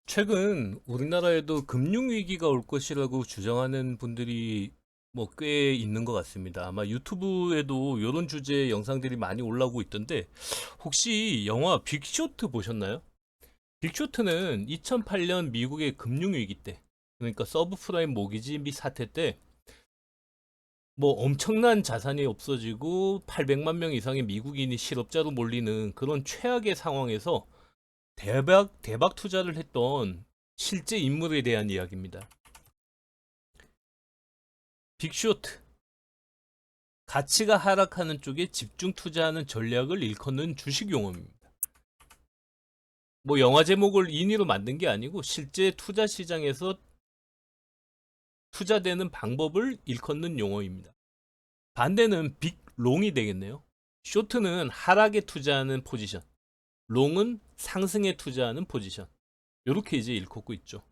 최근 우리나라에도 금융위기가 올 것이라고 주장하는 분들이 뭐 꽤 있는 것 같습니다. 아마 유튜브에도 이런 주제의 영상들이 많이 올라오고 있던데, 혹시 영화 빅쇼트 보셨나요? 빅쇼트는 2008년 미국의 금융위기 때, 그러니까 서브프라임 모기지 및 사태 때 뭐 엄청난 자산이 없어지고 800만 명 이상의 미국인이 실업자로 몰리는 그런 최악의 상황에서 대박 투자를 했던 실제 인물에 대한 이야기입니다. 빅쇼트. 가치가 하락하는 쪽에 집중 투자하는 전략을 일컫는 주식 용어입니다. 뭐 영화 제목을 인위로 만든 게 아니고 실제 투자 시장에서 투자되는 방법을 일컫는 용어입니다. 반대는 빅롱이 되겠네요. 쇼트는 하락에 투자하는 포지션, 롱은 상승에 투자하는 포지션. 이렇게 이제 일컫고 있죠.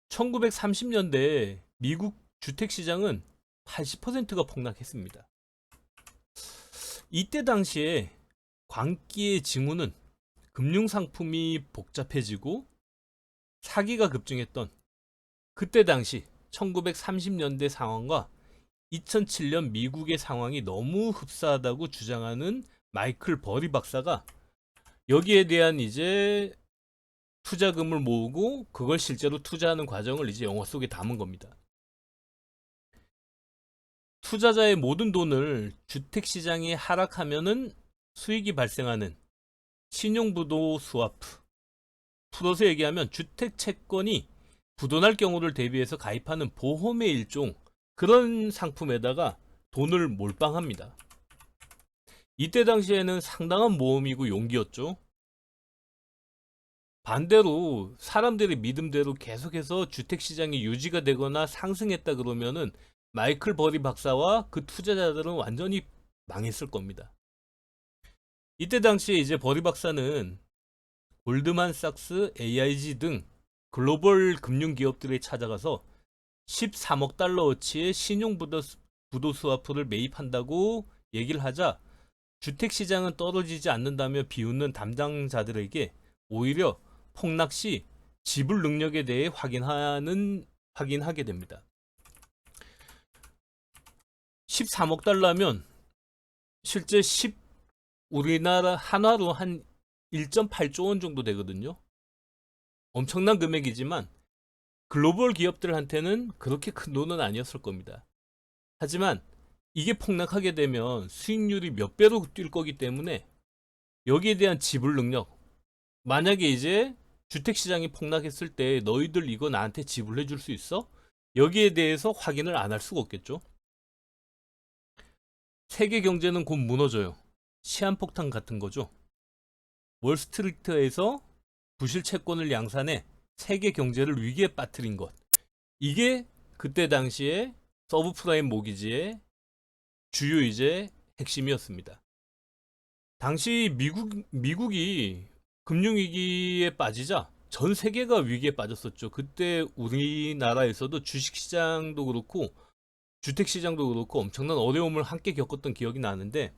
1930년대 미국 주택시장은 80%가 폭락했습니다. 이때 당시에 광기의 징후는 금융상품이 복잡해지고 사기가 급증했던 그때 당시 1930년대 상황과 2007년 미국의 상황이 너무 흡사하다고 주장하는 마이클 버리 박사가 여기에 대한 이제 투자금을 모으고 그걸 실제로 투자하는 과정을 이제 영화 속에 담은 겁니다. 투자자의 모든 돈을 주택시장이 하락하면은 수익이 발생하는 신용부도 스와프. 풀어서 얘기하면 주택 채권이 부도날 경우를 대비해서 가입하는 보험의 일종, 그런 상품에다가 돈을 몰빵합니다. 이때 당시에는 상당한 모험이고 용기였죠. 반대로 사람들의 믿음대로 계속해서 주택시장이 유지가 되거나 상승했다 그러면은 마이클 버리 박사와 그 투자자들은 완전히 망했을 겁니다. 이때 당시에 이제 버리 박사는 골드만삭스, AIG 등 글로벌 금융기업들에 찾아가서 13억 달러어치의 신용부도 스와프를 매입한다고 얘기를 하자 주택시장은 떨어지지 않는다며 비웃는 담당자들에게 오히려 폭락 시 지불 능력에 대해 확인하게 됩니다. 13억 달러면 실제 우리나라 한화로 한 1.8조 원 정도 되거든요. 엄청난 금액이지만 글로벌 기업들한테는 그렇게 큰 돈은 아니었을 겁니다. 하지만 이게 폭락하게 되면 수익률이 몇 배로 뛸 거기 때문에 여기에 대한 지불 능력, 만약에 이제 주택시장이 폭락했을 때 너희들 이거 나한테 지불해 줄 수 있어? 여기에 대해서 확인을 안 할 수가 없겠죠. 세계 경제는 곧 무너져요. 시한폭탄 같은 거죠. 월스트리트에서 부실 채권을 양산해 세계 경제를 위기에 빠뜨린 것. 이게 그때 당시에 서브프라임 모기지의 주요 이제 핵심이었습니다. 당시 미국이 금융위기에 빠지자 전 세계가 위기에 빠졌었죠. 그때 우리나라에서도 주식시장도 그렇고 주택시장도 그렇고 엄청난 어려움을 함께 겪었던 기억이 나는데,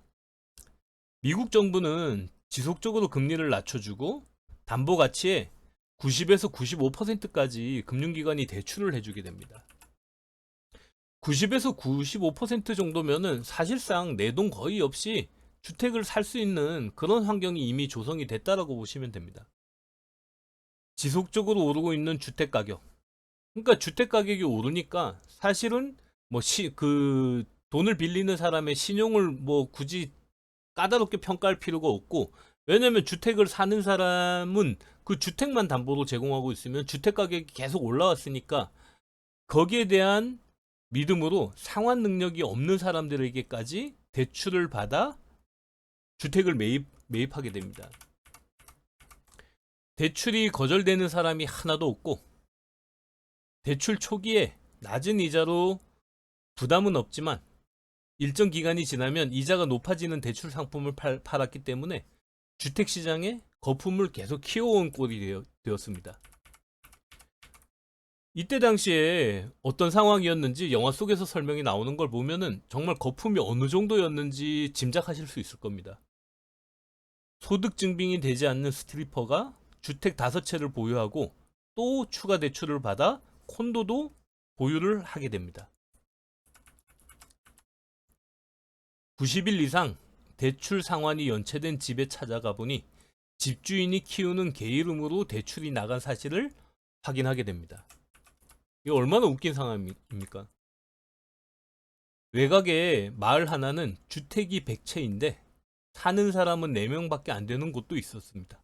미국 정부는 지속적으로 금리를 낮춰주고 담보 가치의 90에서 95%까지 금융기관이 대출을 해주게 됩니다. 90에서 95% 정도면은 사실상 내 돈 거의 없이 주택을 살 수 있는 그런 환경이 이미 조성이 됐다라고 보시면 됩니다. 지속적으로 오르고 있는 주택 가격. 그러니까 주택 가격이 오르니까 사실은 뭐 그 돈을 빌리는 사람의 신용을 뭐 굳이 까다롭게 평가할 필요가 없고, 왜냐면 주택을 사는 사람은 그 주택만 담보로 제공하고 있으면 주택 가격이 계속 올라왔으니까 거기에 대한 믿음으로 상환 능력이 없는 사람들에게까지 대출을 받아 주택을 매입하게 됩니다. 대출이 거절되는 사람이 하나도 없고 대출 초기에 낮은 이자로 부담은 없지만 일정 기간이 지나면 이자가 높아지는 대출 상품을 팔았기 때문에 주택시장에 거품을 계속 키워온 꼴이 되었습니다. 이때 당시에 어떤 상황이었는지 영화 속에서 설명이 나오는 걸 보면은 정말 거품이 어느 정도였는지 짐작하실 수 있을 겁니다. 소득 증빙이 되지 않는 스트리퍼가 주택 5채를 보유하고 또 추가 대출을 받아 콘도도 보유를 하게 됩니다. 90일 이상 대출 상환이 연체된 집에 찾아가 보니 집주인이 키우는 개 이름으로 대출이 나간 사실을 확인하게 됩니다. 이거 얼마나 웃긴 상황입니까? 외곽에 마을 하나는 주택이 100채인데 사는 사람은 4명밖에 안 되는 곳도 있었습니다.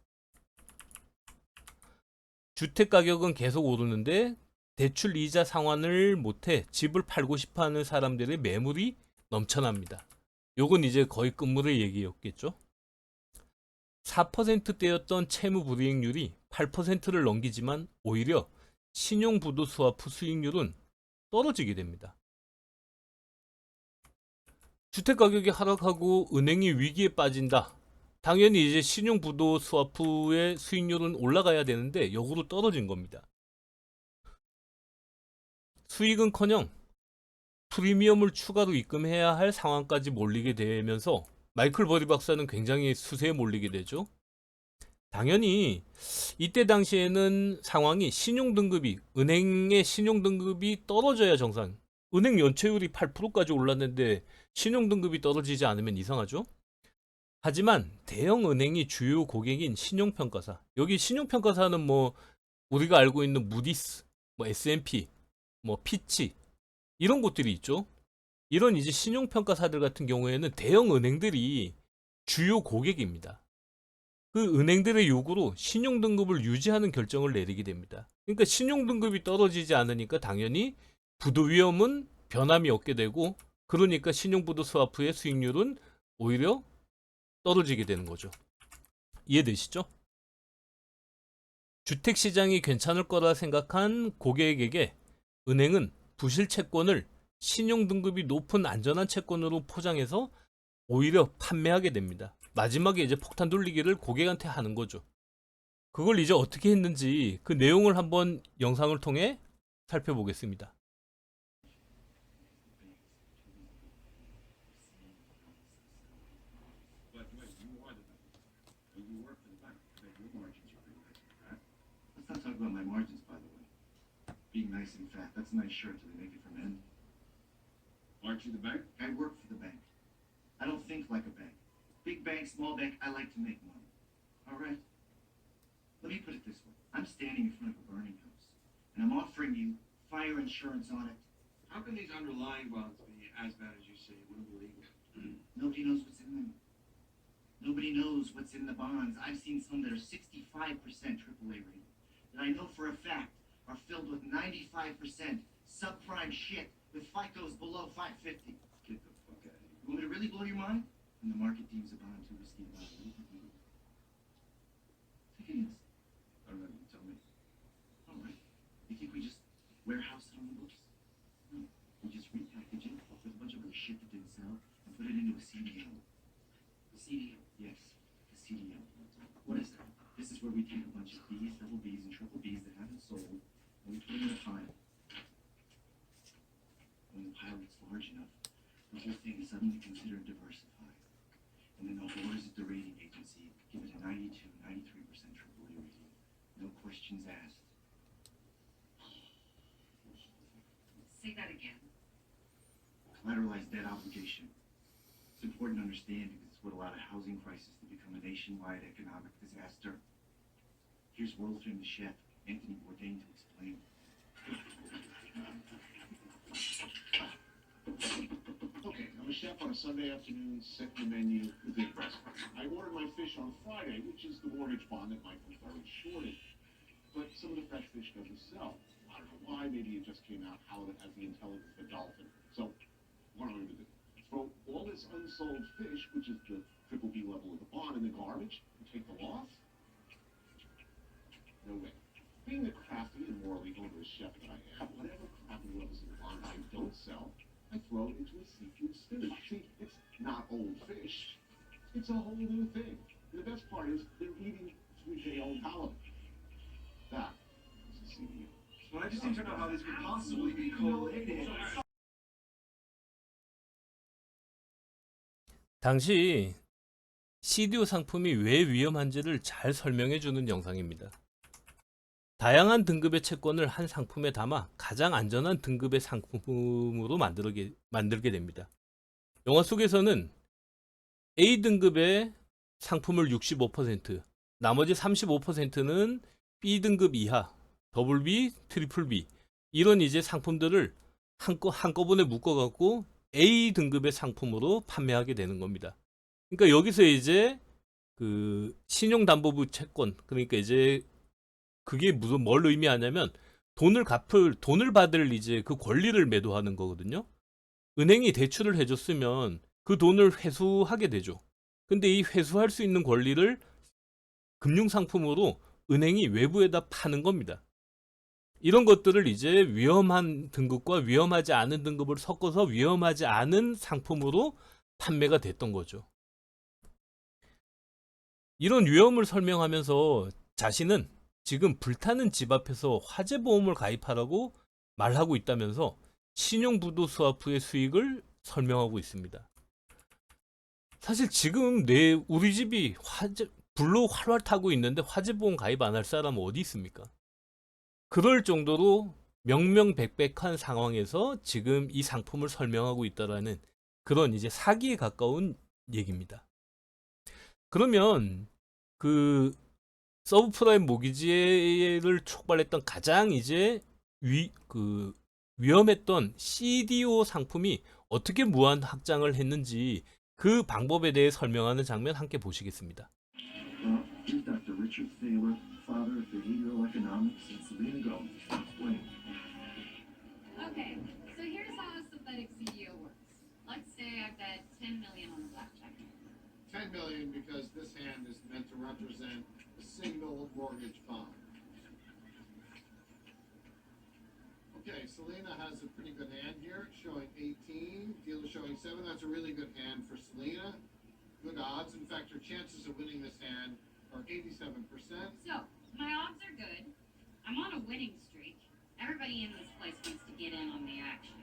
주택 가격은 계속 오르는데 대출 이자 상환을 못해 집을 팔고 싶어하는 사람들의 매물이 넘쳐납니다. 요건 이제 거의 끝물의 얘기였겠죠. 4%대였던 채무 불이익률이 8%를 넘기지만 오히려 신용부도스와프 수익률은 떨어지게 됩니다. 주택 가격이 하락하고 은행이 위기에 빠진다. 당연히 이제 신용부도스와프의 수익률은 올라가야 되는데 역으로 떨어진 겁니다. 수익은커녕 프리미엄을 추가로 입금해야 할 상황까지 몰리게 되면서 마이클 버리 박사는 굉장히 수세에 몰리게 되죠. 당연히 이때 당시에는 상황이 신용등급이, 은행의 신용등급이 떨어져야 정상. 은행 연체율이 8%까지 올랐는데 신용등급이 떨어지지 않으면 이상하죠. 하지만 대형 은행이 주요 고객인 신용평가사, 여기 신용평가사는 뭐 우리가 알고 있는 무디스, 뭐 S&P, 뭐 피치 이런 곳들이 있죠. 이런 이제 신용평가사들 같은 경우에는 대형 은행들이 주요 고객입니다. 그 은행들의 요구로 신용등급을 유지하는 결정을 내리게 됩니다. 그러니까 신용등급이 떨어지지 않으니까 당연히 부도위험은 변함이 없게 되고, 그러니까 신용부도 스와프의 수익률은 오히려 떨어지게 되는 거죠. 이해되시죠? 주택시장이 괜찮을 거라 생각한 고객에게 은행은 부실 채권을 신용등급이 높은 안전한 채권으로 포장해서 오히려 판매하게 됩니다. 마지막에 이제 폭탄 돌리기를 고객한테 하는 거죠. 그걸 이제 어떻게 했는지 그 내용을 한번 영상을 통해 살펴보겠습니다. Let's not talk about my margins, by the way. Being nice and fat, that's a nice shirt. Do they make it for men? Aren't you the bank? I work for the bank. I don't think like a bank. Big bank, small bank, I like to make money. All right? Let me put it this way. I'm standing in front of a burning house, and I'm offering you fire insurance on it. How can these underlying bonds be as bad as you say? You wouldn't believe it. Nobody knows what's in them. Nobody knows what's in the bonds. I've seen some that are 65% AAA rated, that I know for a fact are filled with 95% subprime shit with FICOs below 550. Get the fuck out of here. You want me to really blow your mind? When the market deems a bond too risky to buy, what do you think we do? Think it is. I don't know. You tell me. All right. You think we just warehouse it on the books? No. We just repackage it with a bunch of other shit that didn't sell and put it into a CDO. The CDO? Yes. The CDO. What is that? This is where we take a bunch of B's, double B's, and triple B's that haven't sold, and we put them in a pile. When the pile gets large enough, the whole thing is suddenly considered diversified. And then the whores at the rating agency give it a 92, 93% AAA rating. No questions asked. Say that again. Collateralized debt obligation. It's important to understand because it's what allowed a housing crisis to become a nationwide economic disaster. Here's world famous chef Anthony Bourdain to explain. Okay, I'm a chef on a Sunday afternoon, set the menu, the big restaurant. I ordered my fish on Friday, which is the mortgage bond that Michael Ferry shorted. But some of the fresh fish doesn't sell. I don't know why, maybe it just came out how it has the intelligence of a dolphin. So, what am I going to do? Throw all this unsold fish, which is the triple B level of the bond, in the garbage and take the loss? No way. Being the crafty and morally onerous chef that I am, whatever crappy levels of the bond I don't sell, I throw it into a seafood stew. See, it's not old fish. It's a whole new thing. And the best part is they're eating 3-day-old halibut. That is a CDO. Well, I just don't know how this could possibly be correlated. 당시 CDO 상품이 왜 위험한지를 잘 설명해 주는 영상입니다. 다양한 등급의 채권을 한 상품에 담아 가장 안전한 등급의 상품으로 만들게 됩니다. 영화 속에서는 A 등급의 상품을 65%, 나머지 35%는 B 등급 이하, 더블 B, 트리플 B 이런 이제 상품들을 한꺼번에 묶어갖고 A 등급의 상품으로 판매하게 되는 겁니다. 그러니까 여기서 이제 그 신용담보부 채권, 그러니까 이제 그게 뭘 의미하냐면 돈을 받을 이제 그 권리를 매도하는 거거든요. 은행이 대출을 해줬으면 그 돈을 회수하게 되죠. 근데 이 회수할 수 있는 권리를 금융상품으로 은행이 외부에다 파는 겁니다. 이런 것들을 이제 위험한 등급과 위험하지 않은 등급을 섞어서 위험하지 않은 상품으로 판매가 됐던 거죠. 이런 위험을 설명하면서 자신은 지금 불타는 집 앞에서 화재보험을 가입하라고 말하고 있다면서 신용부도 스와프의 수익을 설명하고 있습니다. 사실 지금 우리 집이 불로 활활 타고 있는데 화재보험 가입 안 할 사람은 어디 있습니까? 그럴 정도로 명명백백한 상황에서 지금 이 상품을 설명하고 있다라는 그런 이제 사기에 가까운 얘기입니다. 그러면 그 서브프라임 모기지를 촉발했던 가장 이제 위험했던 CDO 상품이 어떻게 무한 확장을 했는지 그 방법에 대해 설명하는 장면 함께 보시겠습니다. Well, here's Dr. Richard Thaler, father of behavioral economics, and Selena Gomez. Explain. Okay, so here's how a synthetic CDO works. Let's say I bet 10 million on the blackjack. 10 million because this hand is meant to represent a single mortgage bond. Okay, Selena has a pretty good hand here, showing 18, dealer showing 7. That's a really good hand for Selena. Good odds. In fact, her chances of winning this hand are 87%. So, my odds are good. I'm on a winning streak. Everybody in this place wants to get in on the action.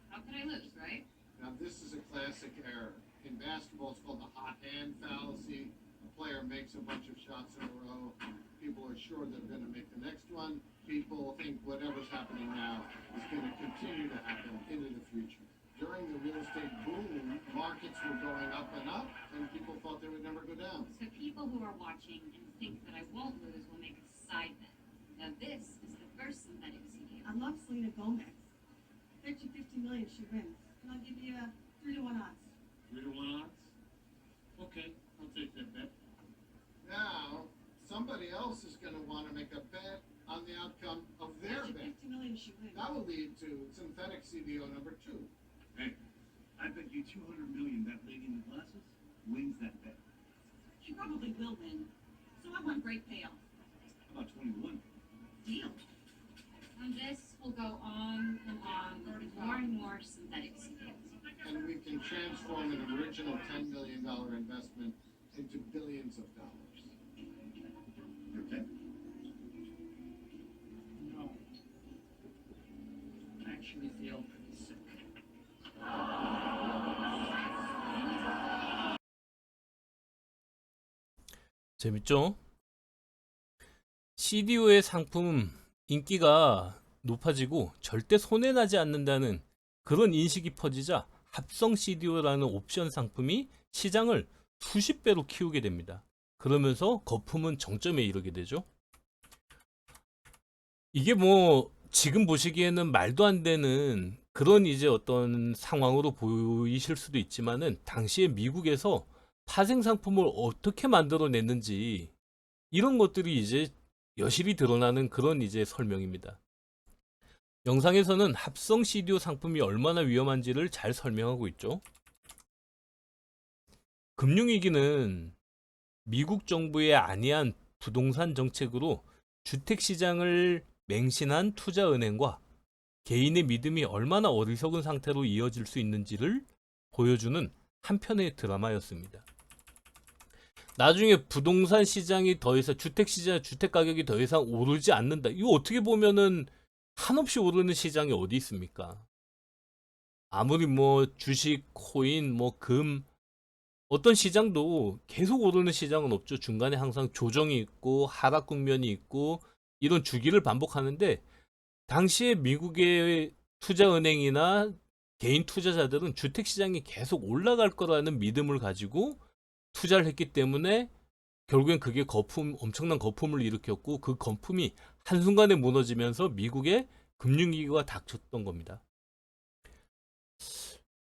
How could I lose, right? Now, this is a classic error. In basketball, it's called the hot hand fallacy. A player makes a bunch of shots in a row. People are sure they're going to make the next one. People think whatever's happening now is going to continue to happen into the future. During the real estate boom, markets were going up, and people thought they would never go down. So people who are watching and think that I won't lose will make a side bet. Now this is the first synthetic CDO. I love Selena Gomez. Bet you 50 million she wins. And I'll give you a 3-to-1 odds. 3-to-1 odds? Okay, I'll take that bet. Now, somebody else is going to want to make a bet on the outcome of their Bet you bet. 50 million she wins. That will lead to synthetic CDO number 2. Hey, I bet you 200 million that lady in the glasses wins that bet. She probably will win. So I want great payoff. How about 21? Deal. And this will go on and on with more and more synthetic CDOs. And we can transform an original $10 million investment into billions of dollars. You okay? No. I actually feel pretty sick. 재밌죠? CDO의 상품 인기가 높아지고 절대 손해나지 않는다는 그런 인식이 퍼지자 합성 CDO라는 옵션 상품이 시장을 수십 배로 키우게 됩니다. 그러면서 거품은 정점에 이르게 되죠. 이게 뭐 지금 보시기에는 말도 안 되는 그런 이제 어떤 상황으로 보이실 수도 있지만은 당시에 미국에서 파생 상품을 어떻게 만들어냈는지 이런 것들이 이제 여실히 드러나는 그런 이제 설명입니다. 영상에서는 합성 CDO 상품이 얼마나 위험한지를 잘 설명하고 있죠. 금융위기는 미국 정부의 안이한 부동산 정책으로 주택시장을 맹신한 투자은행과 개인의 믿음이 얼마나 어리석은 상태로 이어질 수 있는지를 보여주는 한편의 드라마였습니다. 나중에 부동산 시장이 더 이상 주택 가격이 더 이상 오르지 않는다. 이거 어떻게 보면은 한없이 오르는 시장이 어디 있습니까? 아무리 뭐 주식, 코인, 뭐 금 어떤 시장도 계속 오르는 시장은 없죠. 중간에 항상 조정이 있고 하락 국면이 있고 이런 주기를 반복하는데, 당시에 미국의 투자은행이나 개인 투자자들은 주택시장이 계속 올라갈 거라는 믿음을 가지고 투자를 했기 때문에 결국엔 그게 엄청난 거품을 일으켰고, 그 거품이 한순간에 무너지면서 미국의 금융위기가 닥쳤던 겁니다.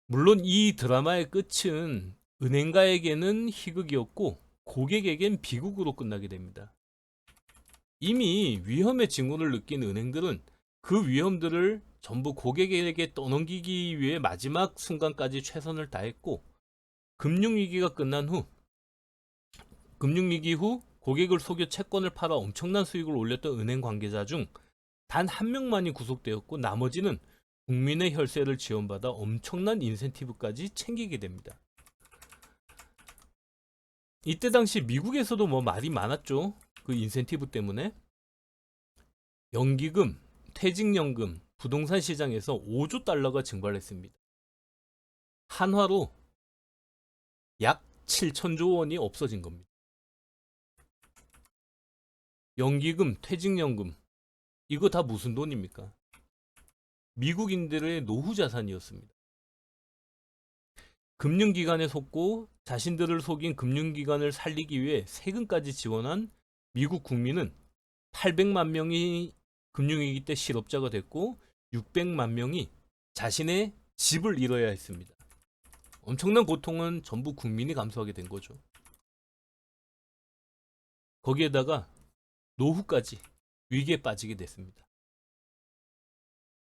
물론 이 드라마의 끝은 은행가에게는 희극이었고 고객에겐 비극으로 끝나게 됩니다. 이미 위험의 징후를 느낀 은행들은 그 위험들을 전부 고객에게 떠넘기기 위해 마지막 순간까지 최선을 다했고, 금융위기 후 고객을 속여 채권을 팔아 엄청난 수익을 올렸던 은행 관계자 중 단 한 명만이 구속되었고, 나머지는 국민의 혈세를 지원받아 엄청난 인센티브까지 챙기게 됩니다. 이때 당시 미국에서도 뭐 말이 많았죠. 그 인센티브 때문에. 연기금, 퇴직연금, 부동산 시장에서 5조 달러가 증발했습니다. 한화로 약 7천조 원이 없어진 겁니다. 연기금, 퇴직연금, 이거 다 무슨 돈입니까? 미국인들의 노후 자산이었습니다. 금융기관에 속고 자신들을 속인 금융기관을 살리기 위해 세금까지 지원한 미국 국민은 800만 명이 금융위기 때 실업자가 됐고 600만 명이 자신의 집을 잃어야 했습니다. 엄청난 고통은 전부 국민이 감수하게 된 거죠. 거기에다가 노후까지 위기에 빠지게 됐습니다.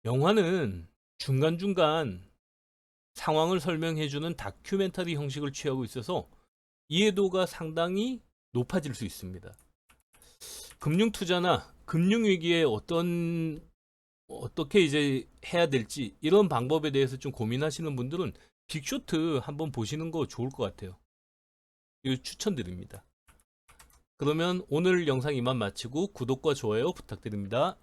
영화는 중간중간 상황을 설명해주는 다큐멘터리 형식을 취하고 있어서 이해도가 상당히 높아질 수 있습니다. 금융투자나 금융위기에 어떻게 이제 해야 될지 이런 방법에 대해서 좀 고민하시는 분들은 빅쇼트 한번 보시는 거 좋을 것 같아요. 이거 추천드립니다. 그러면 오늘 영상 이만 마치고 구독과 좋아요 부탁드립니다.